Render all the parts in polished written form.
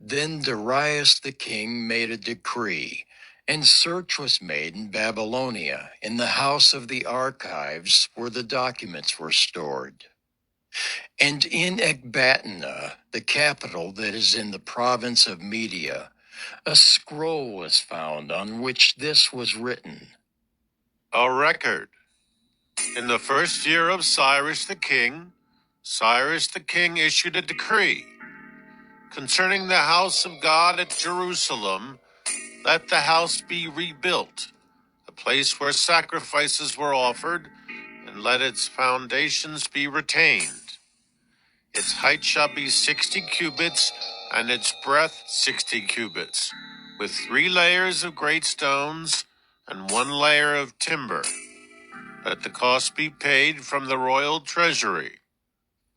Then Darius the king made a decree, and search was made in Babylonia, in the house of the archives where the documents were stored. And in Ecbatana, the capital that is in the province of Media, a scroll was found on which this was written. A record. In the first year of Cyrus the king issued a decree concerning the house of God at Jerusalem. Let the house be rebuilt, the place where sacrifices were offered, and let its foundations be retained. Its height shall be 60 cubits, and its breadth 60 cubits, with 3 layers of great stones and 1 layer of timber. Let the cost be paid from the royal treasury.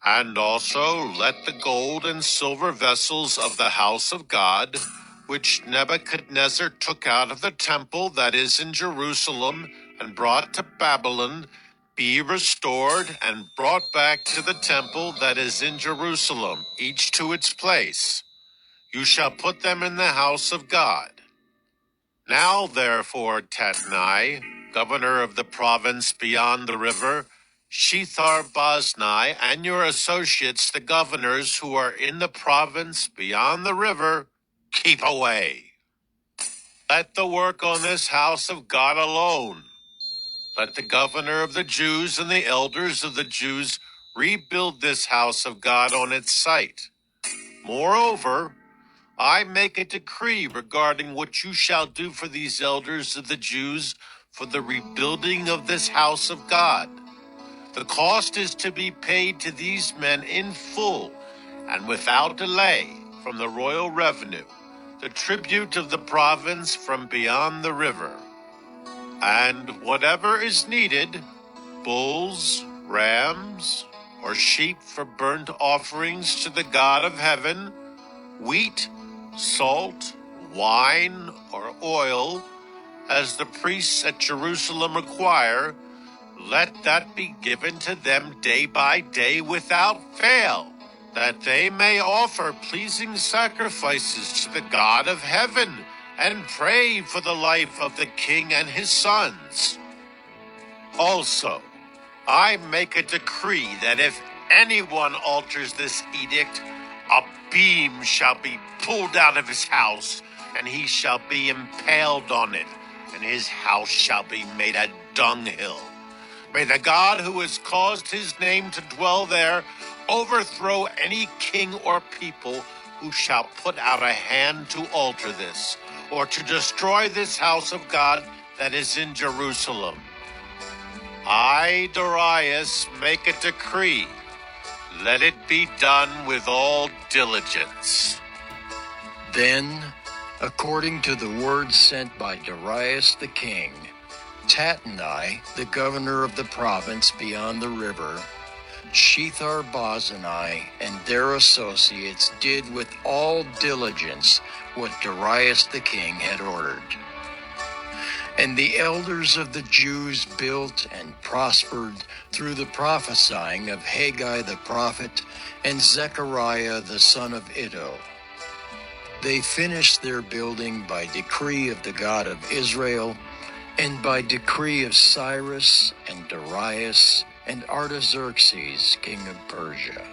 And also let the gold and silver vessels of the house of God, which Nebuchadnezzar took out of the temple that is in Jerusalem and brought to Babylon, be restored and brought back to the temple that is in Jerusalem, each to its place. You shall put them in the house of God. Now, therefore, Tatnai, governor of the province beyond the river, Shethar-Boznai, and your associates, the governors who are in the province beyond the river, keep away. Let the work on this house of God alone. Let the governor of the Jews and the elders of the Jews rebuild this house of God on its site. Moreover, I make a decree regarding what you shall do for these elders of the Jews for the rebuilding of this house of God. The cost is to be paid to these men in full and without delay from the royal revenue, the tribute of the province from beyond the river. And whatever is needed, bulls, rams, or sheep for burnt offerings to the God of heaven, wheat, salt, wine, or oil, as the priests at Jerusalem require, let that be given to them day by day without fail, that they may offer pleasing sacrifices to the God of heaven and pray for the life of the king and his sons. Also, I make a decree that if anyone alters this edict, a beam shall be pulled out of his house, and he shall be impaled on it, and his house shall be made a dunghill. May the God who has caused his name to dwell there overthrow any king or people who shall put out a hand to alter this, or to destroy this house of God that is in Jerusalem. I, Darius, make a decree. Let it be done with all diligence. Then, according to the word sent by Darius the king, Tatnai, the governor of the province beyond the river, Shethar-Boznai, and their associates did with all diligence what Darius the king had ordered. And the elders of the Jews built and prospered through the prophesying of Haggai the prophet and Zechariah the son of Iddo. They finished their building by decree of the God of Israel, and by decree of Cyrus and Darius and Artaxerxes, king of Persia.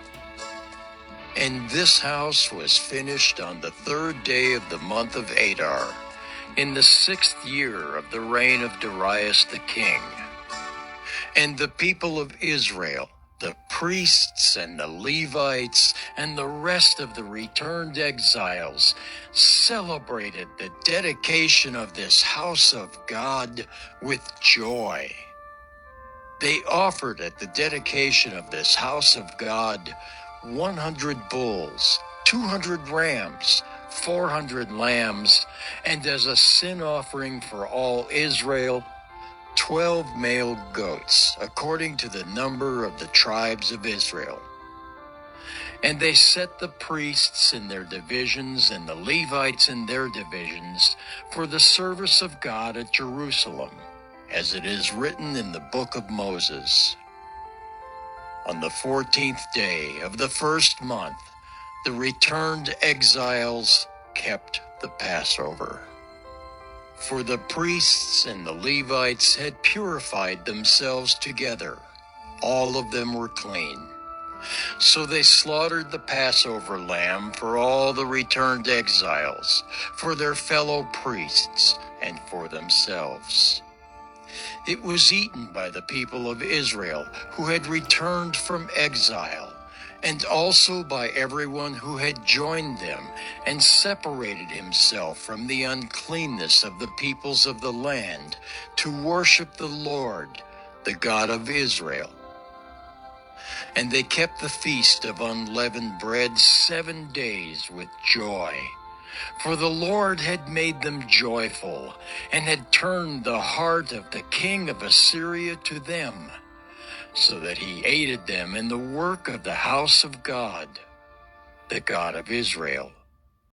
And this house was finished on the 3rd day of the month of Adar, in the 6th year of the reign of Darius the king. And the people of Israel, the priests and the Levites and the rest of the returned exiles, celebrated the dedication of this house of God with joy. They offered at the dedication of this house of God 100 bulls, 200 rams, 400 lambs, and as a sin offering for all Israel, 12 male goats, according to the number of the tribes of Israel. And they set the priests in their divisions and the Levites in their divisions for the service of God at Jerusalem, as it is written in the book of Moses. On the 14th day of the 1st month, the returned exiles kept the Passover. For the priests and the Levites had purified themselves together. All of them were clean. So they slaughtered the Passover lamb for all the returned exiles, for their fellow priests, and for themselves. It was eaten by the people of Israel who had returned from exile, and also by everyone who had joined them and separated himself from the uncleanness of the peoples of the land to worship the Lord, the God of Israel. And they kept the feast of unleavened bread 7 days with joy, for the Lord had made them joyful and had turned the heart of the king of Assyria to them, so that he aided them in the work of the house of God, the God of Israel.